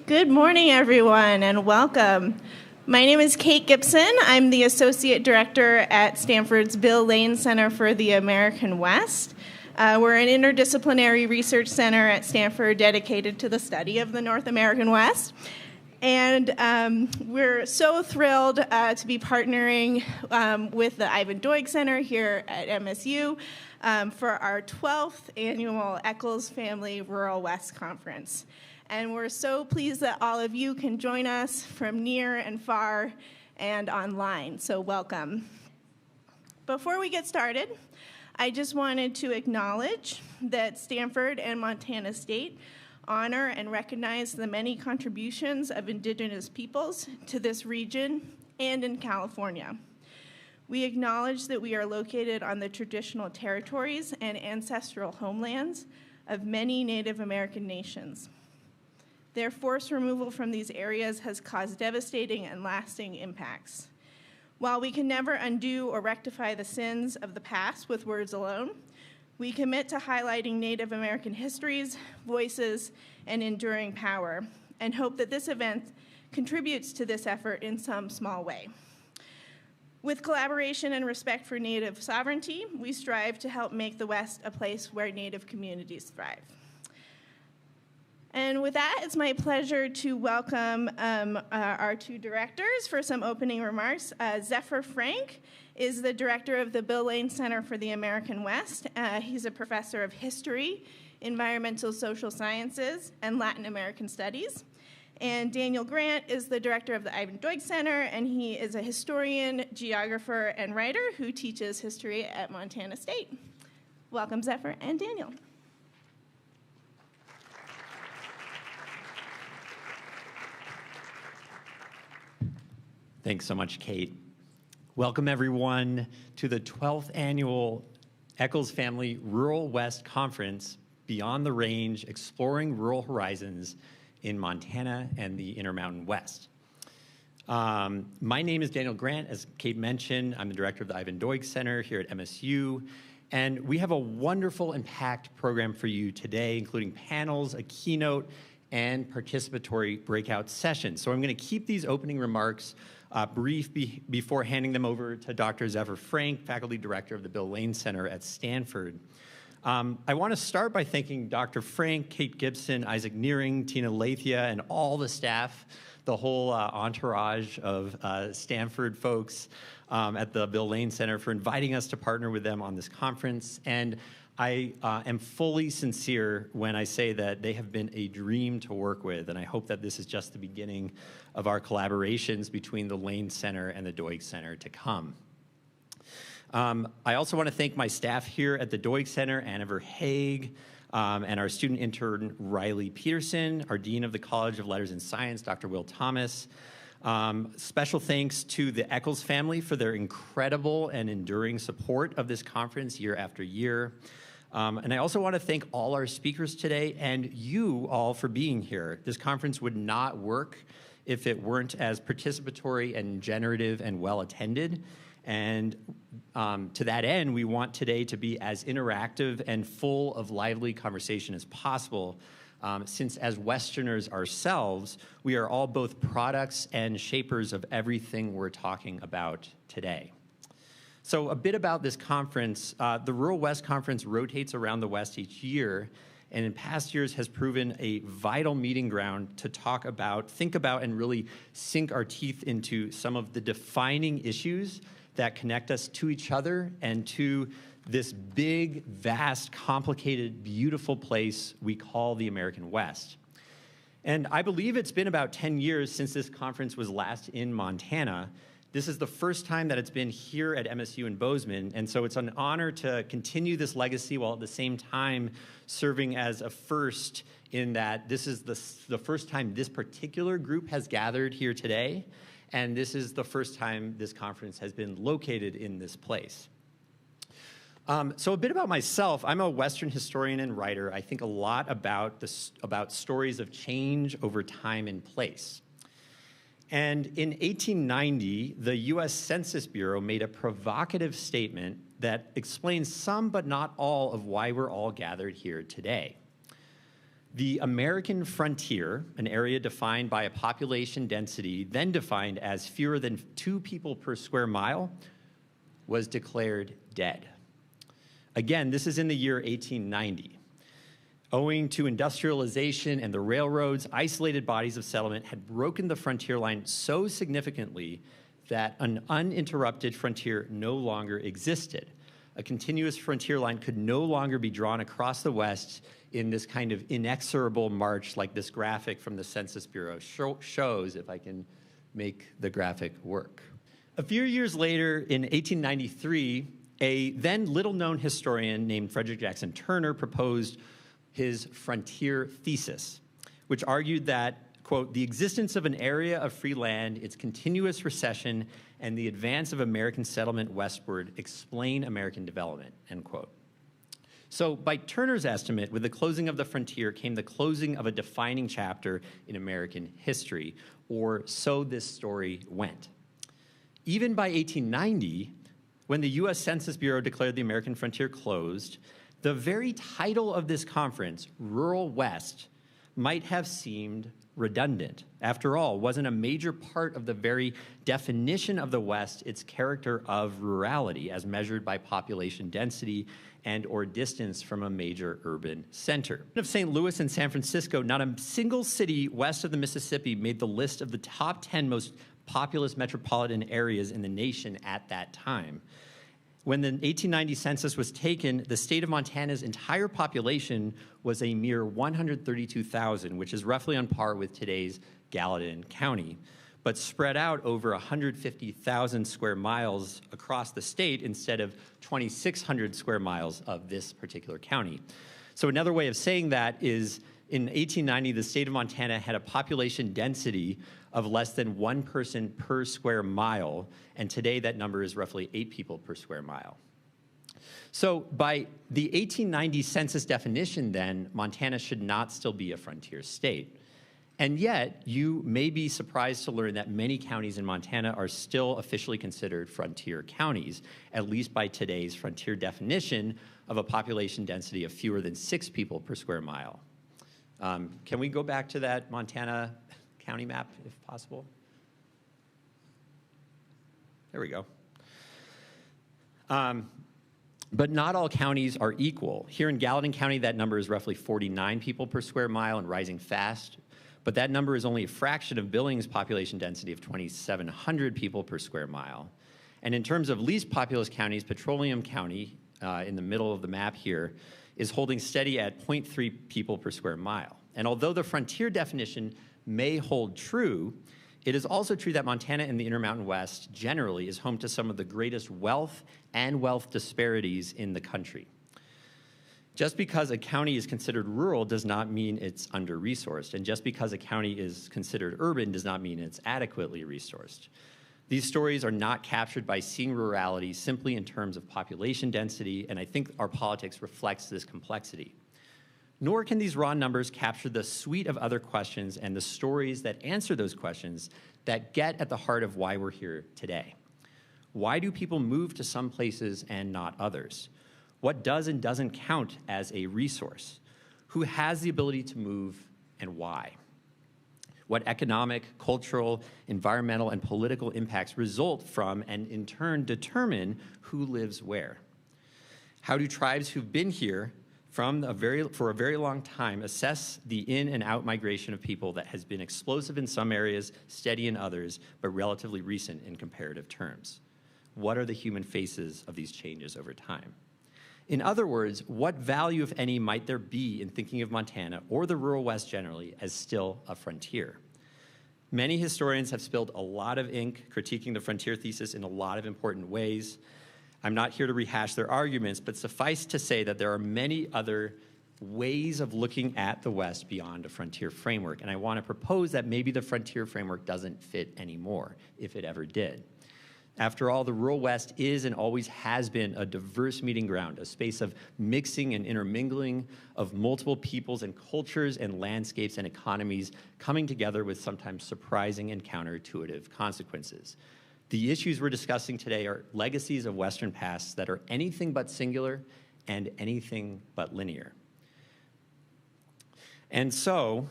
Good morning, everyone, and welcome. My name is Kate Gibson. I'm the Associate Director at Stanford's Bill Lane Center for the American West. We're an interdisciplinary research center at Stanford dedicated to the study of the North American West. And we're so thrilled to be partnering with the Ivan Doig Center here at MSU for our 12th annual Eccles Family Rural West Conference. And we're so pleased that all of you can join us from near and far and online, so welcome. Before we get started, I just wanted to acknowledge that Stanford and Montana State honor and recognize the many contributions of Indigenous peoples to this region and in California. We acknowledge that we are located on the traditional territories and ancestral homelands of many Native American nations. Their forced removal from these areas has caused devastating and lasting impacts. While we can never undo or rectify the sins of the past with words alone, we commit to highlighting Native American histories, voices, and enduring power, and hope that this event contributes to this effort in some small way. With collaboration and respect for Native sovereignty, we strive to help make the West a place where Native communities thrive. And with that, it's my pleasure to welcome our two directors for some opening remarks. Zephyr Frank is the director of the Bill Lane Center for the American West. He's a professor of history, environmental social sciences, and Latin American studies. And Daniel Grant is the director of the Ivan Doig Center, and he is a historian, geographer, and writer who teaches history at Montana State. Welcome, Zephyr and Daniel. Thanks so much, Kate. Welcome, everyone, to the 12th Annual Eccles Family Rural West Conference, Beyond the Range, Exploring Rural Horizons in Montana and the Intermountain West. My name is Daniel Grant. As Kate mentioned, I'm the director of the Ivan Doig Center here at MSU, and we have a wonderful and packed program for you today, including panels, a keynote, and participatory breakout sessions. So I'm going to keep these opening remarks brief before handing them over to Dr. Zephyr Frank, faculty director of the Bill Lane Center at Stanford. I want to start by thanking Dr. Frank, Kate Gibson, Isaac Nearing, Tina Lathia, and all the staff, the whole entourage of Stanford folks at the Bill Lane Center for inviting us to partner with them on this conference. And I am fully sincere when I say that they have been a dream to work with, and I hope that this is just the beginning of our collaborations between the Lane Center and the Doig Center to come. I also want to thank my staff here at the Doig Center, Anna Verhaeg, and our student intern, Riley Peterson, our Dean of the College of Letters and Science, Dr. Will Thomas. Special thanks to the Eccles family for their incredible and enduring support of this conference year after year. And I also want to thank all our speakers today and you all for being here. This conference would not work if it weren't as participatory and generative and well attended. And to that end, we want today to be as interactive and full of lively conversation as possible, since as Westerners ourselves, we are all both products and shapers of everything we're talking about today. So a bit about this conference. The Rural West Conference rotates around the West each year, and in past years has proven a vital meeting ground to talk about, think about, and really sink our teeth into some of the defining issues that connect us to each other and to this big, vast, complicated, beautiful place we call the American West. And I believe it's been about 10 years since this conference was last in Montana. This is the first time that it's been here at MSU in Bozeman, and so it's an honor to continue this legacy while at the same time serving as a first in that this is the first time this particular group has gathered here today, and this is the first time this conference has been located in this place. So a bit about myself. I'm a Western historian and writer. I think a lot about stories of change over time and place. And in 1890, the US Census Bureau made a provocative statement that explains some but not all of why we're all gathered here today. The American frontier, an area defined by a population density then defined as fewer than 2 people per square mile, was declared dead. Again, this is in the year 1890. Owing to industrialization and the railroads, isolated bodies of settlement had broken the frontier line so significantly that an uninterrupted frontier no longer existed. A continuous frontier line could no longer be drawn across the West in this kind of inexorable march like this graphic from the Census Bureau shows, if I can make the graphic work. A few years later, in 1893, a then little-known historian named Frederick Jackson Turner proposed his frontier thesis, which argued that, quote, the existence of an area of free land, its continuous recession, and the advance of American settlement westward explain American development, end quote. So by Turner's estimate, with the closing of the frontier came the closing of a defining chapter in American history, or so this story went. Even by 1890, when the US Census Bureau declared the American frontier closed, the very title of this conference, Rural West, might have seemed redundant. After all, wasn't a major part of the very definition of the West its character of rurality as measured by population density and or distance from a major urban center. Of St. Louis and San Francisco, not a single city west of the Mississippi made the list of the top 10 most populous metropolitan areas in the nation at that time. When the 1890 census was taken, the state of Montana's entire population was a mere 132,000, which is roughly on par with today's Gallatin County, but spread out over 150,000 square miles across the state instead of 2,600 square miles of this particular county. So another way of saying that is in 1890, the state of Montana had a population density of less than 1 person per square mile, and today that number is roughly 8 people per square mile. So by the 1890 census definition then, Montana should not still be a frontier state. And yet, you may be surprised to learn that many counties in Montana are still officially considered frontier counties, at least by today's frontier definition of a population density of fewer than 6 people per square mile. Can we go back to that Montana county map, if possible? There we go. But not all counties are equal. Here in Gallatin County, that number is roughly 49 people per square mile and rising fast. But that number is only a fraction of Billings' population density of 2,700 people per square mile. And in terms of least populous counties, Petroleum County, in the middle of the map here, is holding steady at 0.3 people per square mile. And although the frontier definition may hold true, it is also true that Montana and the Intermountain West generally is home to some of the greatest wealth and wealth disparities in the country. Just because a county is considered rural does not mean it's under-resourced, and just because a county is considered urban does not mean it's adequately resourced. These stories are not captured by seeing rurality simply in terms of population density, and I think our politics reflects this complexity. Nor can these raw numbers capture the suite of other questions and the stories that answer those questions that get at the heart of why we're here today. Why do people move to some places and not others? What does and doesn't count as a resource? Who has the ability to move and why? What economic, cultural, environmental, and political impacts result from and in turn determine who lives where? How do tribes who've been here for a very long time assess the in and out migration of people that has been explosive in some areas, steady in others, but relatively recent in comparative terms? What are the human faces of these changes over time? In other words, what value, if any, might there be in thinking of Montana or the rural West generally as still a frontier? Many historians have spilled a lot of ink critiquing the frontier thesis in a lot of important ways. I'm not here to rehash their arguments, but suffice to say that there are many other ways of looking at the West beyond a frontier framework, and I want to propose that maybe the frontier framework doesn't fit anymore, if it ever did. After all, the rural West is and always has been a diverse meeting ground, a space of mixing and intermingling of multiple peoples and cultures and landscapes and economies coming together with sometimes surprising and counterintuitive consequences. The issues we're discussing today are legacies of Western pasts that are anything but singular and anything but linear. And so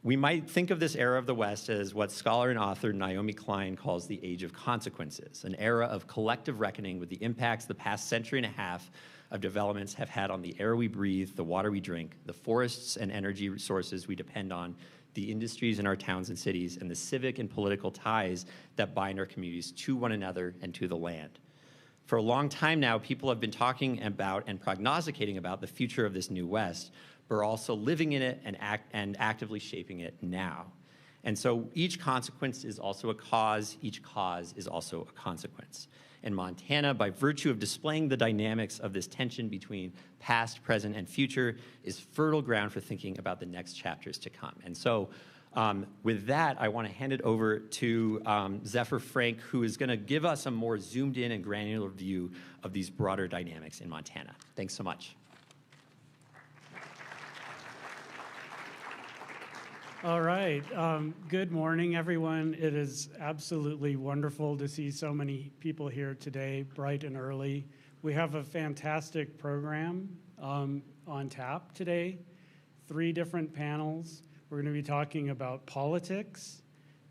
we might think of this era of the West as what scholar and author Naomi Klein calls the age of consequences, an era of collective reckoning with the impacts the past century and a half of developments have had on the air we breathe, the water we drink, the forests and energy resources we depend on, the industries in our towns and cities, and the civic and political ties that bind our communities to one another and to the land. For a long time now, people have been talking about and prognosticating about the future of this new West, but are also living in it and actively shaping it now. And so each consequence is also a cause, each cause is also a consequence. And Montana, by virtue of displaying the dynamics of this tension between past, present, and future, is fertile ground for thinking about the next chapters to come. And so with that, I want to hand it over to Zephyr Frank, who is going to give us a more zoomed in and granular view of these broader dynamics in Montana. Thanks so much. All right. Good morning, everyone. It is absolutely wonderful to see so many people here today, bright and early. We have a fantastic program on tap today, 3 different panels. We're going to be talking about politics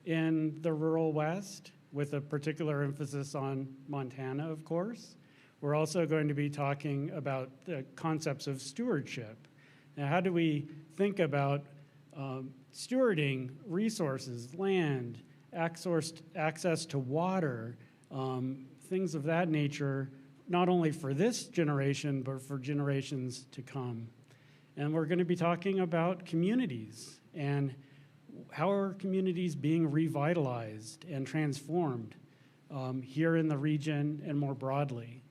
in the rural West, with a particular emphasis on Montana, of course. We're also going to be talking about the concepts of stewardship. Now, how do we think about stewarding resources, land, access to water, things of that nature, not only for this generation, but for generations to come. And we're going to be talking about communities and how are communities being revitalized and transformed here in the region and more broadly.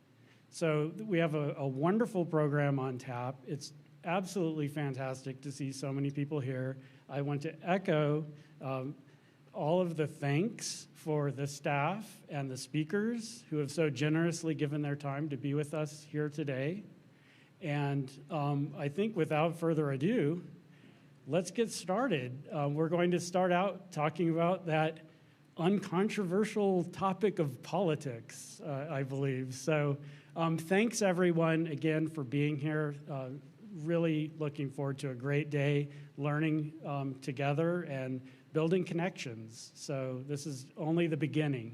So we have a wonderful program on tap. It's absolutely fantastic to see so many people here. I want to echo all of the thanks for the staff and the speakers who have so generously given their time to be with us here today. And I think without further ado, let's get started. We're going to start out talking about that uncontroversial topic of politics, I believe. So thanks everyone again for being here. Really looking forward to a great day learning together and building connections. So this is only the beginning.